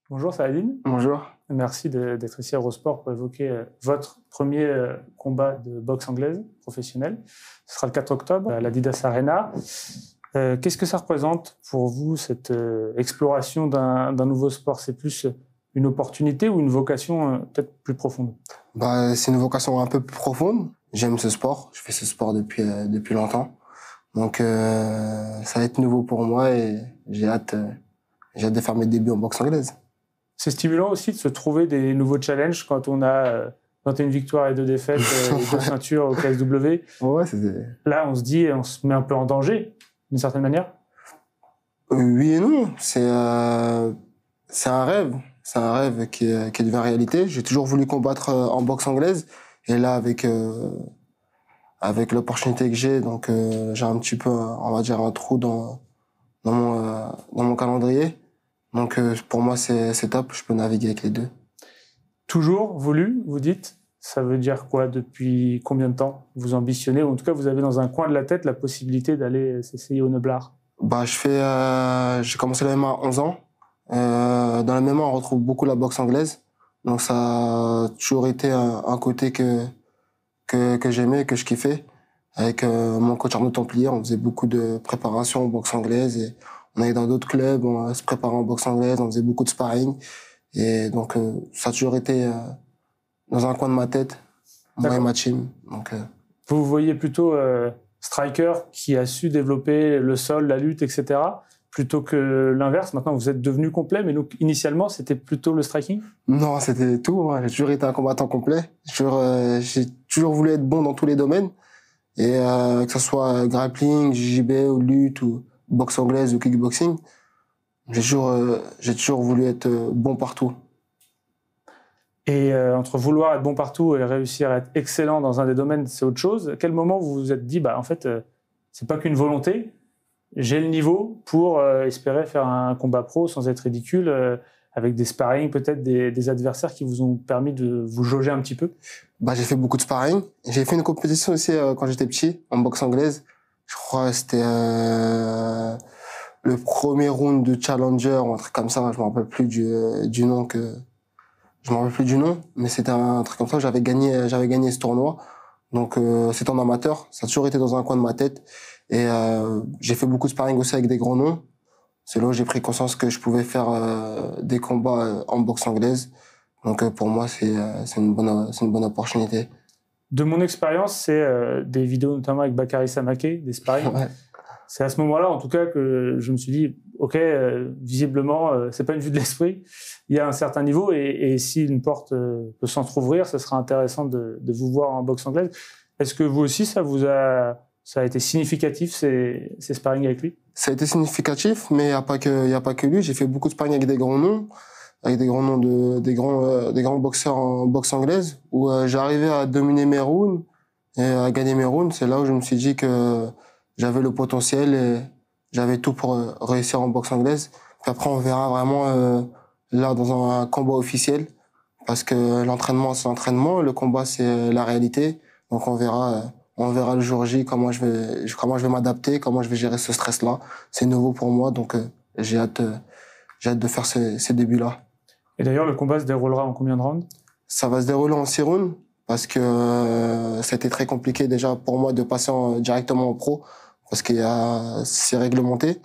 Bonjour Saladin, Bonjour. merci d'être ici à Eurosport pour évoquer votre premier combat de boxe anglaise professionnelle. Ce sera le 4 octobre à l'Adidas Arena. Qu'est-ce que ça représente pour vous, cette exploration d'un nouveau sport? C'est plus une opportunité ou une vocation peut-être plus profonde? C'est une vocation un peu plus profonde. J'aime ce sport, je fais ce sport depuis longtemps. Donc ça va être nouveau pour moi et j'ai hâte de faire mes débuts en boxe anglaise. C'est stimulant aussi de se trouver des nouveaux challenges quand on a 21 victoires et 2 défaites et 2 ceintures au KSW. Ouais, c'était... Là, on se dit, on se met un peu en danger, d'une certaine manière. Oui et non, c'est un rêve. C'est un rêve qui devient réalité. J'ai toujours voulu combattre en boxe anglaise. Et là, avec l'opportunité que j'ai, donc j'ai un petit peu, on va dire, un trou dans mon calendrier. Donc pour moi, c'est top, je peux naviguer avec les deux. Toujours voulu, vous dites? Ça veut dire quoi? Depuis combien de temps vous ambitionnez? Ou en tout cas, vous avez dans un coin de la tête la possibilité d'aller s'essayer au Neblard? J'ai commencé la MMA à 11 ans. Dans la MMA, on retrouve beaucoup la boxe anglaise. Donc ça a toujours été un côté que j'aimais, que je kiffais. Avec mon coach Arnaud Templier, on faisait beaucoup de préparation en boxe anglaise et on allait dans d'autres clubs, on se préparait en boxe anglaise, on faisait beaucoup de sparring. Et donc ça a toujours été dans un coin de ma tête, moi et ma team. Donc, Vous voyez plutôt striker qui a su développer le sol, la lutte, etc., plutôt que l'inverse. Maintenant, vous êtes devenu complet, mais donc initialement, c'était plutôt le striking? Non, c'était tout. Moi. J'ai toujours été un combattant complet. J'ai toujours voulu être bon dans tous les domaines. Et que ce soit grappling, JJB, ou lutte, ou boxe anglaise, ou kickboxing, j'ai toujours voulu être bon partout. Et entre vouloir être bon partout et réussir à être excellent dans un des domaines, c'est autre chose. À quel moment vous vous êtes dit, en fait, c'est pas qu'une volonté, j'ai le niveau pour espérer faire un combat pro sans être ridicule, avec des sparring, peut-être des adversaires qui vous ont permis de vous jauger un petit peu? J'ai fait beaucoup de sparring. J'ai fait une compétition aussi quand j'étais petit, en boxe anglaise. Je crois que c'était le premier round de Challenger, ou un truc comme ça. Je me rappelle plus du nom je me rappelle plus du nom, mais c'était un truc comme ça. J'avais gagné ce tournoi. Donc c'était en amateur. Ça a toujours été dans un coin de ma tête. Et j'ai fait beaucoup de sparring aussi avec des grands noms. C'est là où j'ai pris conscience que je pouvais faire des combats en boxe anglaise. Donc pour moi, c'est une bonne opportunité. De mon expérience, c'est des vidéos notamment avec Bakary Samaké, des sparring. Ouais. C'est à ce moment-là, en tout cas, que je me suis dit, ok, visiblement, c'est pas une vue de l'esprit. Il y a un certain niveau et si une porte peut s'entrouvrir, ce sera intéressant de vous voir en boxe anglaise. Est-ce que vous aussi, ça a été significatif ces sparring avec lui? Ça a été significatif, mais il y a pas que lui. J'ai fait beaucoup de sparring avec des grands noms, des grands boxeurs en boxe anglaise, où j'arrivais à dominer mes rounds et à gagner mes rounds. C'est là où je me suis dit que j'avais le potentiel et j'avais tout pour réussir en boxe anglaise. Puis après, on verra vraiment là dans un combat officiel, parce que l'entraînement c'est l'entraînement, le combat c'est la réalité. Donc on verra le jour J comment je vais m'adapter, comment je vais gérer ce stress-là. C'est nouveau pour moi, donc j'ai hâte de faire ces débuts-là. Et d'ailleurs, le combat se déroulera en combien de rounds? Ça va se dérouler en 6 rounds, parce que c'était très compliqué déjà pour moi de passer directement en pro, parce qu'il y a, c'est réglementé.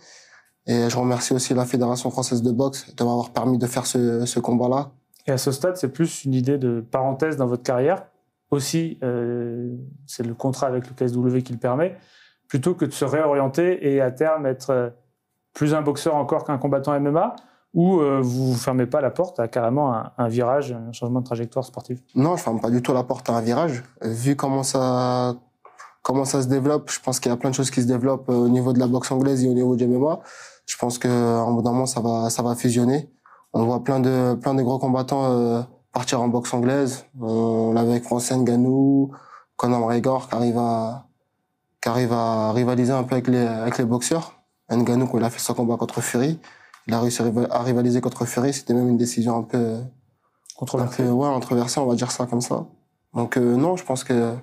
Et je remercie aussi la Fédération française de boxe de m'avoir permis de faire ce combat-là. Et à ce stade, c'est plus une idée de parenthèse dans votre carrière. Aussi, c'est le contrat avec le KSW qui le permet, plutôt que de se réorienter et à terme être plus un boxeur encore qu'un combattant MMA, ou vous fermez pas la porte à carrément un virage, un changement de trajectoire sportive? Non, je ferme pas du tout la porte à un virage. Vu comment ça se développe, je pense qu'il y a plein de choses qui se développent au niveau de la boxe anglaise et au niveau du MMA. Je pense qu'en bout d'un moment, ça va fusionner. On voit plein de gros combattants partir en boxe anglaise. On l'avait avec Francis Ngannou, Conor McGregor, qui arrive à rivaliser un peu avec les boxeurs. Ngannou, quand il a fait son combat contre Fury, il a réussi à rivaliser contre Fury. C'était même une décision un peu controversée, on va dire ça comme ça. Donc non, je pense que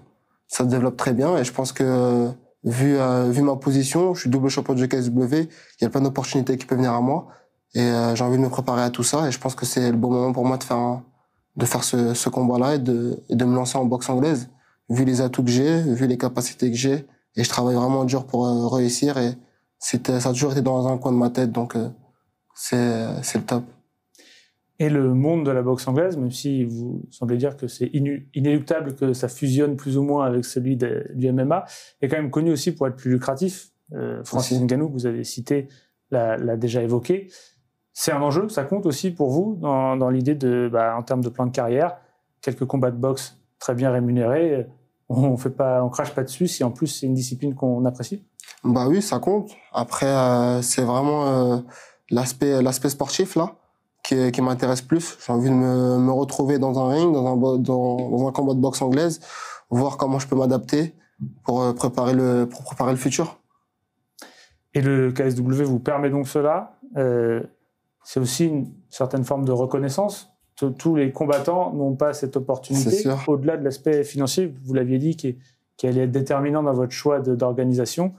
ça se développe très bien et je pense que vu ma position, je suis double champion du KSW, il y a plein d'opportunités qui peuvent venir à moi Et j'ai envie de me préparer à tout ça. Et je pense que c'est le bon moment pour moi de faire ce combat-là et de me lancer en boxe anglaise, vu les atouts que j'ai, vu les capacités que j'ai. Et je travaille vraiment dur pour réussir. Et ça a toujours été dans un coin de ma tête, donc c'est le top. Et le monde de la boxe anglaise, même si vous semblez dire que c'est inéluctable que ça fusionne plus ou moins avec celui du MMA, est quand même connu aussi pour être plus lucratif. Francis Ngannou, que vous avez cité, l'a déjà évoqué. C'est un enjeu, ça compte aussi pour vous dans l'idée de, en termes de plan de carrière, quelques combats de boxe très bien rémunérés, on crache pas dessus si en plus c'est une discipline qu'on apprécie. Bah oui, ça compte. Après, c'est vraiment l'aspect sportif là qui m'intéresse plus. J'ai envie de me retrouver dans un ring, dans un combat de boxe anglaise, voir comment je peux m'adapter pour préparer le futur. Et le KSW vous permet donc cela. C'est aussi une certaine forme de reconnaissance. Tous les combattants n'ont pas cette opportunité. Au-delà de l'aspect financier, vous l'aviez dit, qui allait être déterminant dans votre choix d'organisation.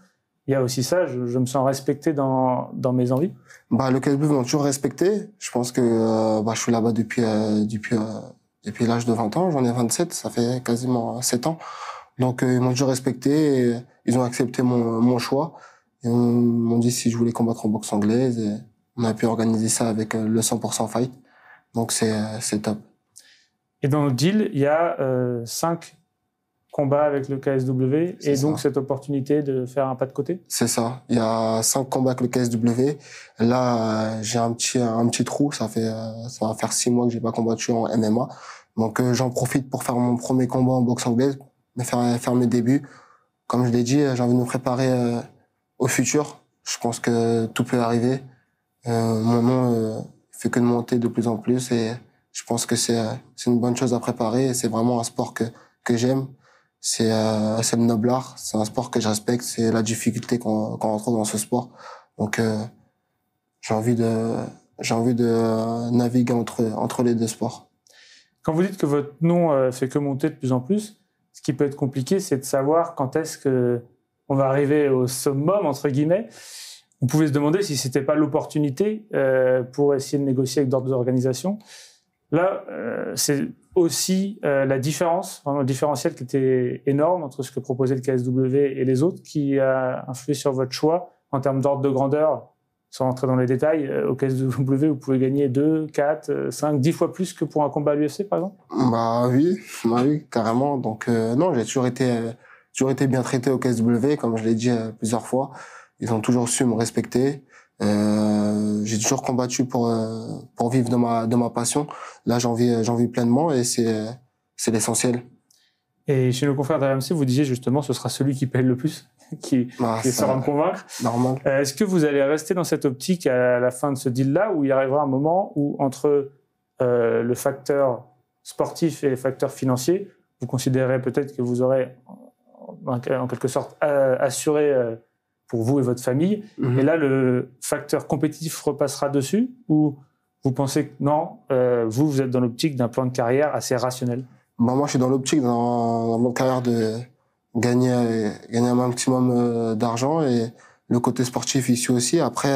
Il y a aussi ça, je me sens respecté dans mes envies. Le KSW m'ont toujours respecté. Je pense que je suis là-bas depuis l'âge de 20 ans. J'en ai 27, ça fait quasiment 7 ans. Donc ils m'ont toujours respecté. Et ils ont accepté mon choix. Et ils m'ont dit si je voulais combattre en boxe anglaise. Et on a pu organiser ça avec le 100% Fight. Donc c'est top. Et dans le deal, il y a 5 combats avec le KSW et donc cette opportunité de faire un pas de côté. C'est ça. Il y a 5 combats avec le KSW. Là, j'ai un petit trou. Ça va faire 6 mois que j'ai pas combattu en MMA. Donc j'en profite pour faire mon premier combat en boxe anglaise, faire mes débuts. Comme je l'ai dit, j'ai envie de me préparer au futur. Je pense que tout peut arriver. Mon nom fait que de monter de plus en plus et je pense que c'est une bonne chose à préparer. Et c'est vraiment un sport que j'aime. C'est le noble art, c'est un sport que je respecte, c'est la difficulté qu'on retrouve dans ce sport. Donc j'ai envie de naviguer entre les deux sports. Quand vous dites que votre nom fait que monter de plus en plus, ce qui peut être compliqué, c'est de savoir quand est-ce que on va arriver au summum entre guillemets. On pouvait se demander si c'était pas l'opportunité pour essayer de négocier avec d'autres organisations. Là, c'est aussi la différence, le différentiel qui était énorme entre ce que proposait le KSW et les autres, qui a influé sur votre choix en termes d'ordre de grandeur. Sans rentrer dans les détails, au KSW, vous pouvez gagner 2, 4, 5, 10 fois plus que pour un combat à l'UFC, par exemple? Oui, carrément. Donc non, j'ai toujours été bien traité au KSW, comme je l'ai dit plusieurs fois. Ils ont toujours su me respecter. J'ai toujours combattu pour vivre de ma passion. Là, j'en vis pleinement et c'est l'essentiel. Et chez nos confrères d'RMC, vous disiez justement, ce sera celui qui paye le plus, qui saura me convaincre. Normal. Est-ce que vous allez rester dans cette optique à la fin de ce deal-là, où il arrivera un moment où entre le facteur sportif et le facteur financier, vous considérez peut-être que vous aurez en quelque sorte assuré pour vous et votre famille, et là le facteur compétitif repassera dessus, ou vous pensez que non, vous êtes dans l'optique d'un plan de carrière assez rationnel? Moi, je suis dans l'optique dans mon carrière de gagner un maximum d'argent et le côté sportif ici aussi. Après,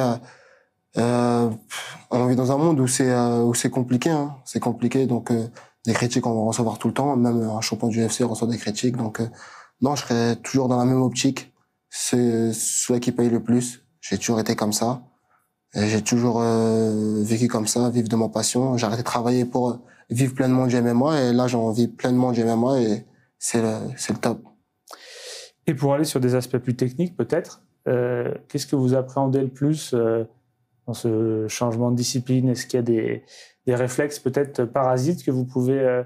on vit dans un monde où c'est compliqué, hein. C'est compliqué, donc des critiques on va recevoir tout le temps. Même un champion du UFC reçoit des critiques, donc non, je serai toujours dans la même optique. C'est celui qui paye le plus. J'ai toujours été comme ça. Et j'ai toujours vécu comme ça, vivre de ma passion. J'ai arrêté de travailler pour vivre pleinement du MMA et là, j'en vis pleinement du MMA et c'est le top. Et pour aller sur des aspects plus techniques, peut-être, qu'est-ce que vous appréhendez le plus dans ce changement de discipline? Est-ce qu'il y a des réflexes peut-être parasites que vous pouvez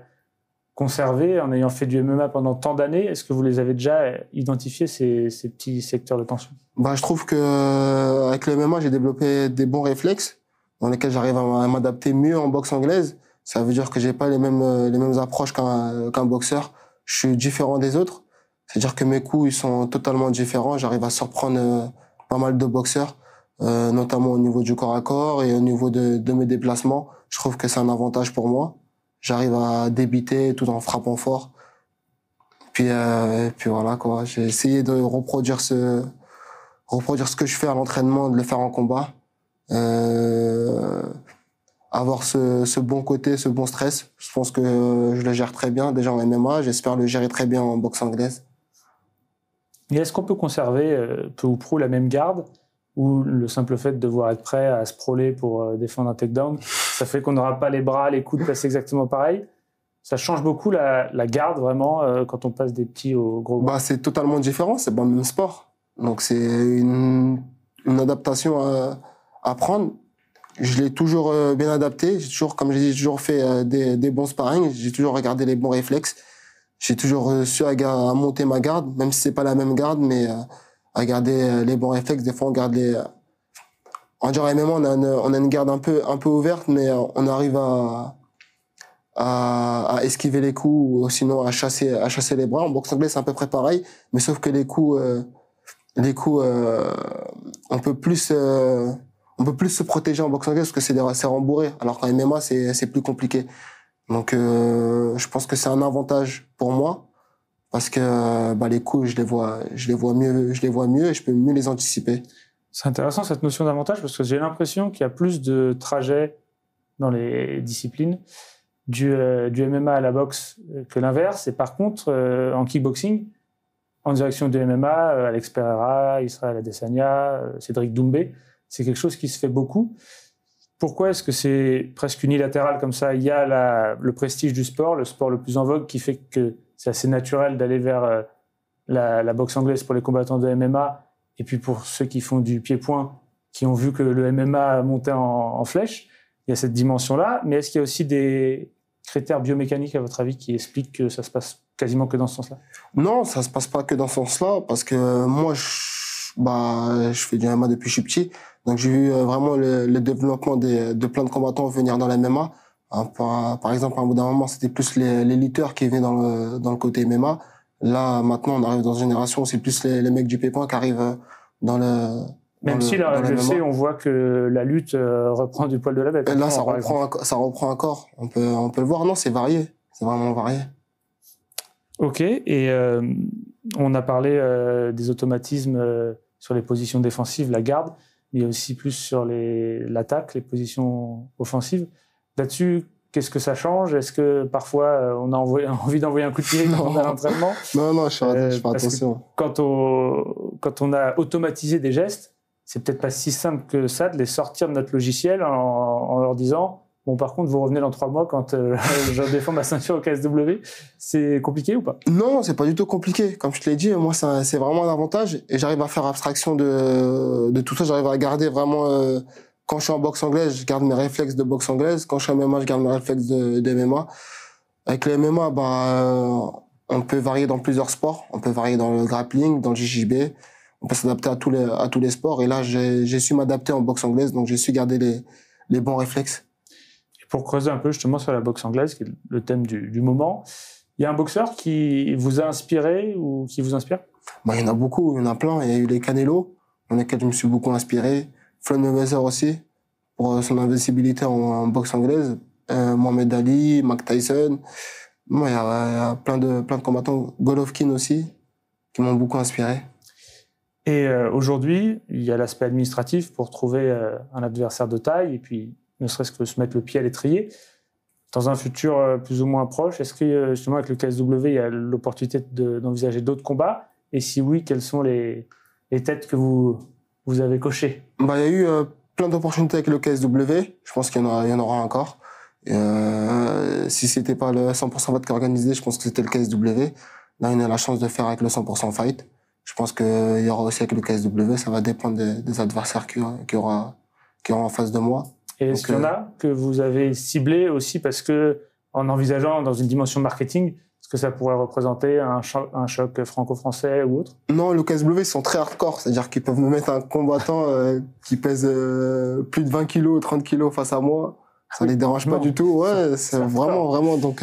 conserver en ayant fait du MMA pendant tant d'années? Est-ce que vous les avez déjà identifiés, ces petits secteurs de tension? Je trouve que avec le MMA, j'ai développé des bons réflexes dans lesquels j'arrive à m'adapter mieux en boxe anglaise. Ça veut dire que j'ai pas les mêmes approches qu'un boxeur. Je suis différent des autres. C'est-à-dire que mes coups, ils sont totalement différents. J'arrive à surprendre pas mal de boxeurs, notamment au niveau du corps à corps et au niveau de mes déplacements. Je trouve que c'est un avantage pour moi. J'arrive à débiter tout en frappant fort. Puis voilà, quoi. J'ai essayé de reproduire ce que je fais à l'entraînement, de le faire en combat. avoir ce bon côté, ce bon stress. Je pense que je le gère très bien déjà en MMA. J'espère le gérer très bien en boxe anglaise. Et est-ce qu'on peut conserver peu ou prou la même garde, ou le simple fait de devoir être prêt à sprawler pour défendre un takedown, ça fait qu'on n'aura pas les bras, les coudes placés exactement pareil? Ça change beaucoup la garde vraiment quand on passe des petits au gros. Bah, c'est totalement différent, c'est pas le même sport. Donc c'est une adaptation à prendre. Je l'ai toujours bien adapté. J'ai toujours, comme j'ai dit, j'ai toujours fait des bons sparring. J'ai toujours regardé les bons réflexes. J'ai toujours su à monter ma garde, même si c'est pas la même garde, mais à garder les bons réflexes. Des fois, on garde les. En genre MMA, on a une garde un peu ouverte, mais on arrive à esquiver les coups ou sinon à chasser les bras. En boxe anglaise, c'est à peu près pareil, mais sauf que les coups, on peut plus se protéger en boxe anglaise parce que c'est rembourré, alors qu'en MMA, c'est plus compliqué. Donc, je pense que c'est un avantage pour moi parce que les coups, je les vois mieux et je peux mieux les anticiper. C'est intéressant cette notion d'avantage parce que j'ai l'impression qu'il y a plus de trajets dans les disciplines du MMA à la boxe que l'inverse. Et par contre, en kickboxing, en direction du MMA, Alex Pereira, Israël Adesanya, Cédric Doumbé, c'est quelque chose qui se fait beaucoup. Pourquoi est-ce que c'est presque unilatéral comme ça? Il y a le prestige du sport, le sport le plus en vogue, qui fait que c'est assez naturel d'aller vers la boxe anglaise pour les combattants de MMA, et puis pour ceux qui font du pied-point, qui ont vu que le MMA montait en flèche. Il y a cette dimension-là, mais est-ce qu'il y a aussi des critères biomécaniques, à votre avis, qui expliquent que ça se passe quasiment que dans ce sens-là? Non, ça se passe pas que dans ce sens-là, parce que moi, je fais du MMA depuis que je suis petit, donc j'ai vu vraiment le développement de plein de combattants venir dans la MMA. Par exemple, à un bout d'un moment, c'était plus les lutteurs qui venaient dans le côté MMA. Là, maintenant, on arrive dans une génération où c'est plus les mecs du P-point qui arrivent dans le... Même si là, je sais, on voit que la lutte reprend du poil de la bête. Et là, ça reprend encore. On peut le voir. Non, c'est varié. C'est vraiment varié. Ok. Et on a parlé des automatismes sur les positions défensives, la garde, mais aussi plus sur l'attaque, les positions offensives. Là-dessus, qu'est-ce que ça change? Est-ce que parfois on a envie d'envoyer un coup de pied quand on a l'entraînement? Non, je fais attention. Quand on a automatisé des gestes, c'est peut-être pas si simple que ça de les sortir de notre logiciel en leur disant bon, par contre, vous revenez dans 3 mois quand je défends ma ceinture au KSW. C'est compliqué ou pas? Non, c'est pas du tout compliqué. Comme je te l'ai dit, moi, c'est vraiment un avantage et j'arrive à faire abstraction de tout ça. J'arrive à garder vraiment, quand je suis en boxe anglaise, je garde mes réflexes de boxe anglaise. Quand je suis en MMA, je garde mes réflexes de MMA. Avec le MMA, on peut varier dans plusieurs sports. On peut varier dans le grappling, dans le JJB. On peut s'adapter à tous les sports. Et là, j'ai su m'adapter en boxe anglaise, donc j'ai su garder les bons réflexes. Et pour creuser un peu justement sur la boxe anglaise, qui est le thème du moment, il y a un boxeur qui vous a inspiré ou qui vous inspire? Il y en a beaucoup, il y en a plein. Il y a eu les Canelo, dans lesquels je me suis beaucoup inspiré. Floyd Mayweather aussi, pour son invincibilité en boxe anglaise. Mohamed Ali, Mike Tyson. Il y a plein de combattants. Golovkin aussi, qui m'ont beaucoup inspiré. Et aujourd'hui, il y a l'aspect administratif pour trouver un adversaire de taille et puis ne serait-ce que se mettre le pied à l'étrier. Dans un futur plus ou moins proche, est-ce que justement avec le KSW, il y a l'opportunité d'envisager d'autres combats? Et si oui, quelles sont les têtes que vous avez cochées? Il y a eu plein d'opportunités avec le KSW. Je pense qu'il y en aura encore. Si c'était pas le 100% Fight qui est organisé, je pense que c'était le KSW. Là, on a la chance de faire avec le 100% Fight. Je pense qu'il y aura aussi avec le KSW, ça va dépendre des adversaires qu'il y aura en face de moi. Et est-ce qu'il y en a que vous avez ciblé aussi parce que, en envisageant dans une dimension marketing, est-ce que ça pourrait représenter un choc franco-français ou autre? Non, le KSW, ils sont très hardcore. C'est-à-dire qu'ils peuvent me mettre un combattant qui pèse plus de 20 kilos, 30 kilos face à moi. Ça les dérange pas du tout. Ouais, c'est vraiment. Donc,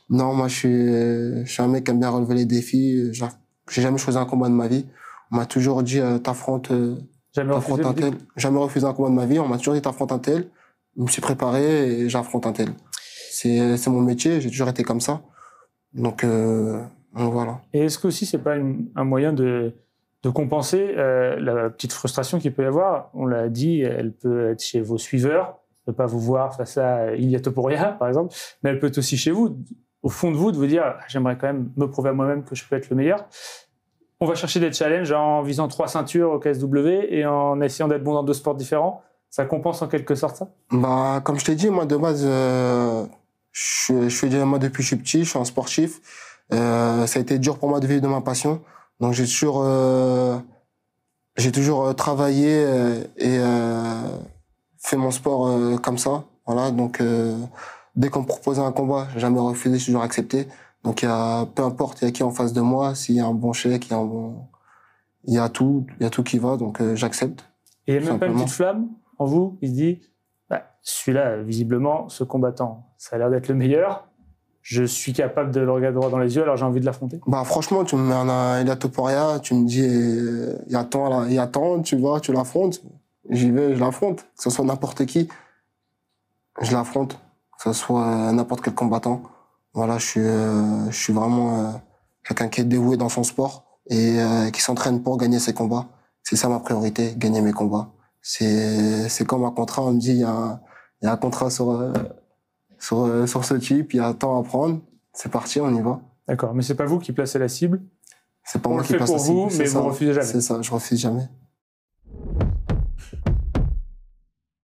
non, moi, je suis un mec qui aime bien relever les défis. J'ai jamais choisi un combat de ma vie. On m'a toujours dit, t'affrontes un tel. Jamais refusé un combat de ma vie. On m'a toujours dit, t'affrontes un tel. Je me suis préparé et j'affronte un tel. C'est mon métier. J'ai toujours été comme ça. Donc voilà. Et est-ce que aussi c'est pas un moyen de de compenser la petite frustration qu'il peut y avoir. On l'a dit, elle peut être chez vos suiveurs, ne pas vous voir face à Ilia Topuria, par exemple, mais elle peut être aussi chez vous, au fond de vous dire « j'aimerais quand même me prouver à moi-même que je peux être le meilleur ». On va chercher des challenges en visant 3 ceintures au KSW et en essayant d'être bon dans 2 sports différents. Ça compense en quelque sorte ça? Bah, comme je t'ai dit, moi de base, je fais du MMA depuis que je suis petit, je suis un sportif. Ça a été dur pour moi de vivre de ma passion. Donc j'ai toujours travaillé et fait mon sport comme ça. Voilà, donc dès qu'on me proposait un combat, j'ai jamais refusé, j'ai toujours accepté. Donc peu importe il y a qui en face de moi, s'il y a un bon chèque, il y a tout qui va, donc j'accepte. Et il n'y a même pas une petite flamme en vous qui se dit bah, celui-là, visiblement, ce combattant, ça a l'air d'être le meilleur. Je suis capable de le regarder droit dans les yeux, alors j'ai envie de l'affronter. Bah franchement, tu me mets un Ilia Topuria, tu me dis il y a tant, tu vois, tu l'affrontes. J'y vais, je l'affronte. Que ce soit n'importe qui, je l'affronte. Que ce soit n'importe quel combattant. Voilà, je suis vraiment quelqu'un qui est dévoué dans son sport et qui s'entraîne pour gagner ses combats. C'est ça ma priorité, gagner mes combats. C'est comme un contrat, on me dit il y a un contrat sur ce type, il y a tant à prendre. C'est parti, on y va. D'accord, mais c'est pas vous qui placez la cible. C'est pas moi qui place la cible. On le fait pour vous, mais vous refusez jamais. C'est ça, je refuse jamais.